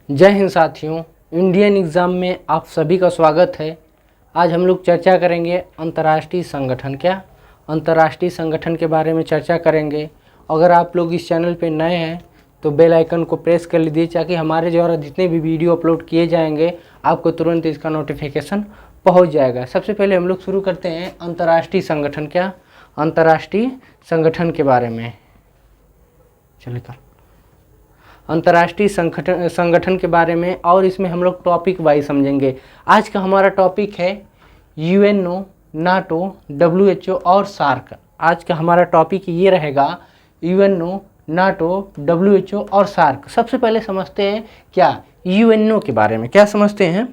जय हिंद साथियों, Indian exam में आप सभी का स्वागत है। आज हम लोग चर्चा करेंगे अंतर्राष्ट्रीय संगठन। क्या अंतर्राष्ट्रीय संगठन के बारे में चर्चा करेंगे। अगर आप लोग इस चैनल पे नए हैं तो बेल आइकन को प्रेस कर लीजिए ताकि हमारे द्वारा जितने भी वीडियो अपलोड किए जाएंगे आपको तुरंत इसका नोटिफिकेशन पहुंच जाएगा। सबसे पहले हम लोग शुरू करते हैं अंतर्राष्ट्रीय संगठन। क्या अंतर्राष्ट्रीय संगठन के बारे में चलिए अंतर्राष्ट्रीय संगठन के बारे में, और इसमें हम लोग टॉपिक वाइज समझेंगे। आज का हमारा टॉपिक है यूएनओ, नाटो, डब्ल्यूएचओ और सार्क। आज का हमारा टॉपिक ये रहेगा यूएनओ, नाटो, डब्ल्यूएचओ और सार्क। सबसे पहले समझते हैं क्या यूएनओ के बारे में। क्या समझते हैं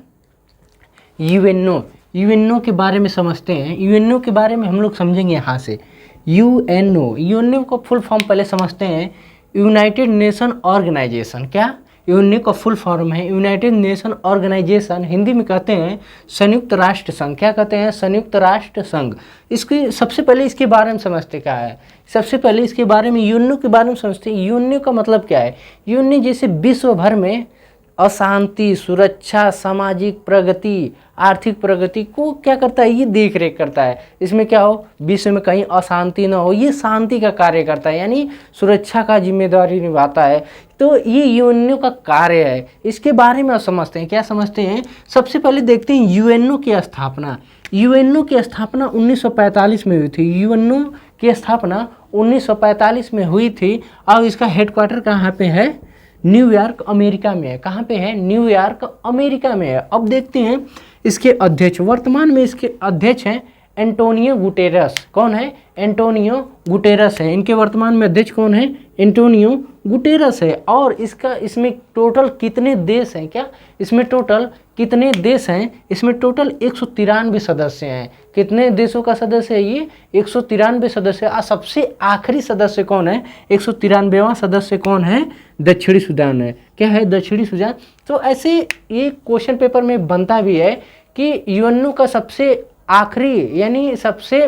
यूएनओ के बारे में समझते हैं। यूएनओ के बारे में हम लोग समझेंगे यहाँ से। यूएनओ को फुल फॉर्म पहले समझते हैं। United Nation Organization. क्या यूएनओ का फुल फॉर्म है यूनाइटेड नेशन ऑर्गेनाइजेशन। हिंदी में कहते हैं संयुक्त राष्ट्र संघ। क्या कहते हैं? संयुक्त राष्ट्र संघ। इसकी सबसे पहले इसके बारे में समझते क्या है। सबसे पहले इसके बारे में यूएनओ के बारे में समझते हैं। यूएनओ का मतलब क्या है? यूएनओ जैसे विश्व भर में अशांति, सुरक्षा, सामाजिक प्रगति, आर्थिक प्रगति को क्या करता है? ये देख रेख करता है। इसमें क्या हो, विश्व में कहीं अशांति ना हो, ये शांति का कार्य करता है, यानी सुरक्षा का जिम्मेदारी निभाता है। तो ये यूएनओ का कार्य है। इसके बारे में आप समझते हैं। क्या समझते हैं? सबसे पहले देखते हैं यूएनओ की स्थापना। यूएनओ की स्थापना 1945 में हुई थी। यूएनओ की स्थापना 1945 में हुई थी और इसका हेडक्वार्टर कहाँ पे है? न्यूयॉर्क, अमेरिका में है। कहाँ पे है? न्यूयॉर्क, अमेरिका में है। अब देखते हैं इसके अध्यक्ष। वर्तमान में इसके अध्यक्ष हैं एंटोनियो गुटेरस। कौन है? एंटोनियो गुटेरस है। इनके वर्तमान में अध्यक्ष कौन है? एंटोनियो गुटेरस है। और इसमें टोटल कितने देश हैं? क्या इसमें टोटल कितने देश हैं? इसमें टोटल 193 सदस्य हैं। कितने देशों का सदस्य है ये? 193 सदस्य। और सबसे आखिरी सदस्य कौन है? 193वां सदस्य कौन है? दक्षिणी सूडान है। क्या है? दक्षिणी सूडान। तो ऐसे ये क्वेश्चन पेपर में बनता भी है कि यूएनओ का सबसे आखिरी यानी सबसे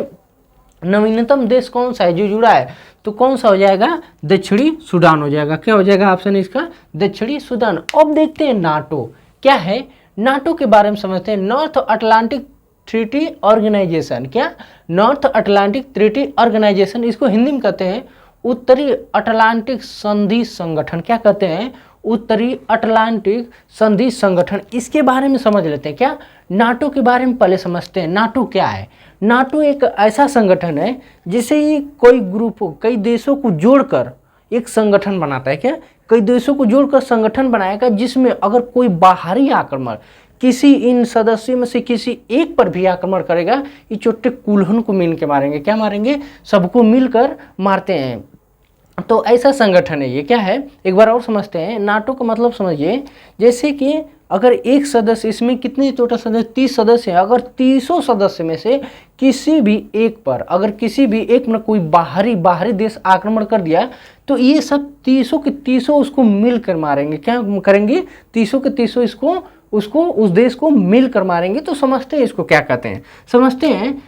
नवीनतम देश कौन सा है जो जुड़ा है? तो कौन सा हो जाएगा? दक्षिणी सूडान हो जाएगा। क्या हो जाएगा? ऑप्शन इसका दक्षिणी सूडान। अब देखते हैं नाटो क्या है। नाटो के बारे में समझते हैं। North Atlantic Treaty Organization. क्या? North Atlantic Treaty Organization. इसको हिंदी में कहते हैं उत्तरी अटलांटिक संधि संगठन। क्या कहते हैं? उत्तरी अटलांटिक संधि संगठन। इसके बारे में समझ लेते हैं। क्या नाटो के बारे में पहले समझते हैं। नाटो क्या है? नाटो एक ऐसा संगठन है जिसे ये कोई ग्रुप, कई देशों को जोड़कर एक संगठन बनाता है। क्या? कई देशों को जोड़कर संगठन बनाएगा जिसमें अगर कोई बाहरी आक्रमण किसी इन सदस्यों में से किसी एक पर भी आक्रमण करेगा, ये चोटे कुल्हन को मिल के मारेंगे। क्या मारेंगे? सबको मिलकर मारते हैं। तो ऐसा संगठन है ये। क्या है? एक बार और समझते हैं। नाटो का मतलब समझिए, जैसे कि अगर एक सदस्य, इसमें कितने टोटल सदस्य? 30 सदस्य हैं। अगर 30 सदस्य में से किसी भी एक पर, अगर किसी भी एक में कोई बाहरी देश आक्रमण कर दिया तो ये सब 30 के 30 उसको मिलकर मारेंगे। क्या करेंगे? 30 के 30 उसको उस देश को मिलकर मारेंगे। तो समझते हैं इसको क्या कहते हैं। समझते हैं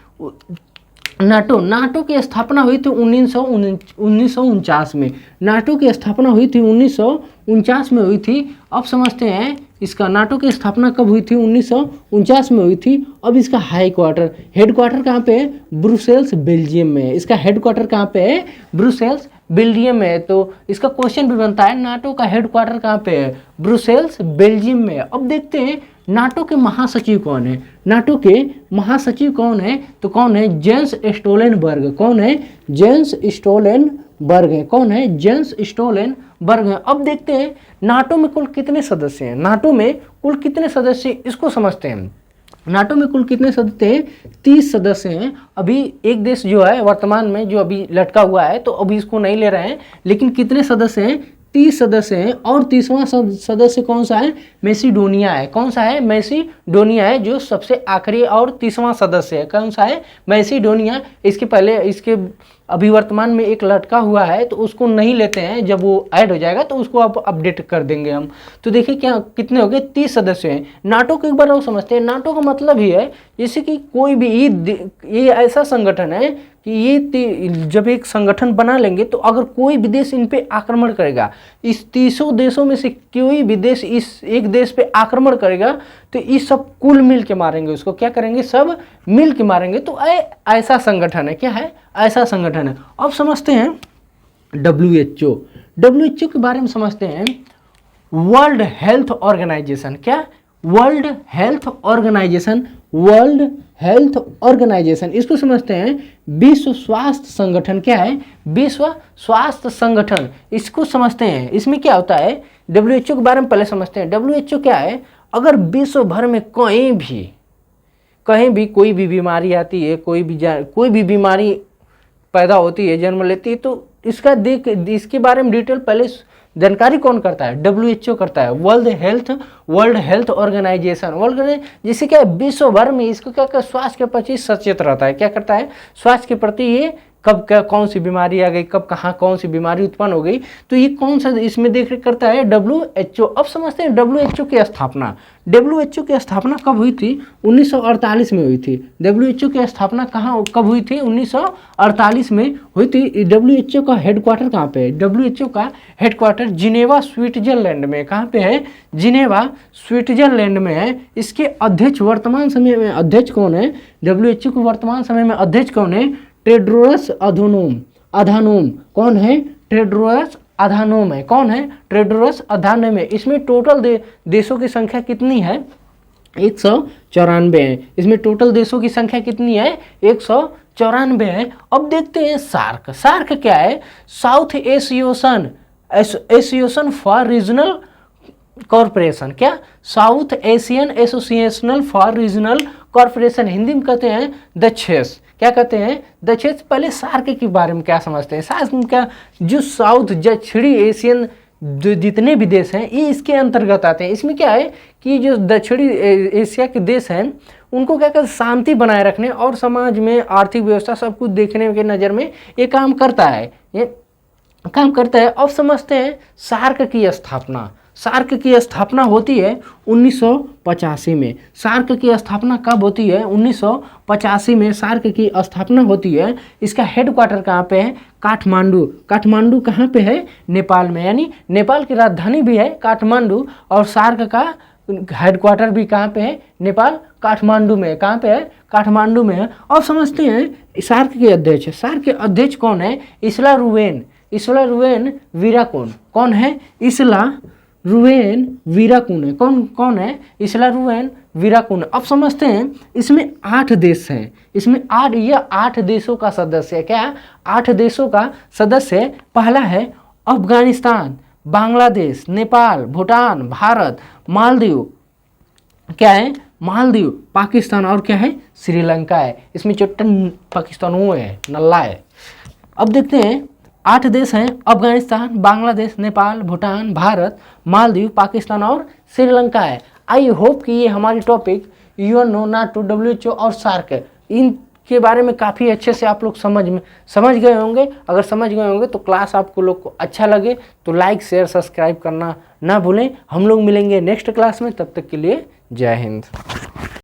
नाटो की स्थापना हुई थी 1949 में। नाटो की स्थापना हुई थी 1949 में हुई थी। अब समझते हैं इसका नाटो की स्थापना कब हुई थी? 1949 में हुई थी। अब इसका हेडक्वार्टर कहाँ पे है? ब्रुसेल्स, बेल्जियम में है। इसका हेडक्वार्टर कहाँ पे है? ब्रुसेल्स, बेल्जियम में है। तो इसका क्वेश्चन भी बनता है नाटो का हेडक्वार्टर कहाँ पे है? ब्रुसेल्स, बेल्जियम में है। अब देखते हैं नाटो के महासचिव कौन है। नाटो के महासचिव कौन है? तो कौन है? Gents Stoltenberg. कौन है? जेंस स्टोलनबर्ग है। कौन है? जेंस स्टोलनबर्ग है। अब देखते हैं नाटो में कुल कितने सदस्य हैं। नाटो में कुल कितने सदस्य, इसको समझते हैं। नाटो में कुल कितने सदस्य हैं? 30 सदस्य हैं। अभी एक देश जो है वर्तमान में जो अभी लटका हुआ है तो अभी इसको नहीं ले रहे हैं, लेकिन कितने सदस्य हैं? 30 सदस्य हैं। और 30वां सदस्य कौन सा है? मैसिडोनिया है। कौन सा है? मैसिडोनिया है जो सबसे आखिरी और 30वां सदस्य है। कौन सा है? मैसिडोनिया। इसके पहले इसके अभी वर्तमान में एक लटका हुआ है तो उसको नहीं लेते हैं, जब वो ऐड हो जाएगा तो उसको आप अपडेट कर देंगे हम। तो देखिए क्या कितने हो गए, 30 सदस्य हैं। नाटो को एक बार और समझते हैं। नाटो का मतलब ही है जैसे कि कोई भी ये ऐसा संगठन है कि ये जब एक संगठन बना लेंगे तो अगर कोई भी देश इन पे आक्रमण करेगा, इस 30 देशों में से कोई भी देश इस एक देश पे आक्रमण करेगा तो ये सब कुल मिल के मारेंगे उसको। क्या करेंगे, सब मिल के मारेंगे। तो ऐसा संगठन है, क्या है, ऐसा संगठन है। अब समझते हैं WHO। WHO के बारे में समझते हैं। वर्ल्ड हेल्थ ऑर्गेनाइजेशन, क्या, World Health Organization, World Health Organization, इसको समझते हैं विश्व स्वास्थ्य संगठन। क्या है, विश्व स्वास्थ्य संगठन, इसको समझते हैं। इसमें क्या होता है, WHO के बारे में पहले समझते हैं। WHO क्या है, अगर विश्व भर में कहीं भी कोई भी बीमारी आती है, कोई भी बीमारी पैदा होती है, जन्म लेती है, तो इसके बारे में डिटेल पहले जानकारी कौन करता है, WHO करता है। वर्ल्ड हेल्थ ऑर्गेनाइजेशन, जिसे क्या है, विश्व भर में इसको क्या स्वास्थ्य के प्रति सचेत रहता है। क्या करता है, स्वास्थ्य के प्रति ये कब कौन सी बीमारी आ गई, कब कहाँ कौन सी बीमारी उत्पन्न हो गई, तो ये कौन सा इसमें देख रेख करता है, WHO। अब समझते हैं WHO की स्थापना। WHO की स्थापना कब हुई थी, 1948 में हुई थी। WHO की स्थापना कब हुई थी, 1948 में हुई थी। WHO का हेडक्वार्टर कहाँ पे है, WHO का हेडक्वार्टर जिनेवा स्विट्जरलैंड में। कहाँ पे है, जिनेवा स्विट्जरलैंड में है। इसके अध्यक्ष वर्तमान समय में अध्यक्ष कौन है, WHO के वर्तमान समय में अध्यक्ष कौन है, टेड्रोस अधानोम। कौन है, टेड्रोस अधानोम है। कौन है, टेड्रोस अधानोम है। इसमें टोटल देशों की संख्या कितनी है, 194 है। इसमें टोटल देशों की संख्या कितनी है, 194 है। अब देखते हैं सार्क क्या है, South Asian for regional corporation. क्या, South Asian associational for regional corporation, Hindi में कहते हैं दक्षेस। क्या कहते हैं, दक्षेस। पहले सार्क के बारे में क्या समझते हैं, सार्क का जो साउथ दक्षिणी एशियन जितने भी देश हैं ये इसके अंतर्गत आते हैं। इसमें क्या है कि जो दक्षिणी एशिया के देश हैं उनको क्या कहते हैं, शांति बनाए रखने और समाज में आर्थिक व्यवस्था सब कुछ देखने के नज़र में ये काम करता है। अब समझते हैं सार्क की स्थापना। सार्क की स्थापना होती है 1985 में। सार्क की स्थापना कब होती है, 1985 में सार्क की स्थापना होती है। इसका हेडक्वार्टर कहाँ पे है, काठमांडू। काठमांडू कहाँ पे है, नेपाल में, यानी नेपाल की राजधानी भी है काठमांडू। और सार्क का हेडक्वार्टर भी कहाँ पे है, नेपाल काठमांडू में। कहाँ पे है, काठमांडू में है। अब समझते हैं सार्क के अध्यक्ष। सार्क के अध्यक्ष कौन है, इसला रुवेन वीराकोन। कौन है, इसला रुवेन वीराकुन है। कौन है, इसला रुवेन वीराकुन। अब समझते हैं इसमें 8 देश हैं। इसमें 8 देशों का सदस्य है। क्या, 8 देशों का सदस्य है। पहला है अफगानिस्तान, बांग्लादेश, नेपाल, भूटान, भारत, मालदीव। क्या है, मालदीव, पाकिस्तान और क्या है, श्रीलंका है। इसमें चट्टन पाकिस्तान वो है, नल्ला है। अब देखते हैं 8 देश हैं, अफगानिस्तान, बांग्लादेश, नेपाल, भूटान, भारत, मालदीव, पाकिस्तान और श्रीलंका है। आई होप कि ये हमारी टॉपिक यूएनओ, नाटो, WHO और सार्क इनके बारे में काफ़ी अच्छे से आप लोग समझ गए होंगे। अगर समझ गए होंगे तो क्लास आपको लोग को अच्छा लगे तो लाइक शेयर सब्सक्राइब करना ना भूलें। हम लोग मिलेंगे नेक्स्ट क्लास में, तब तक के लिए जय हिंद।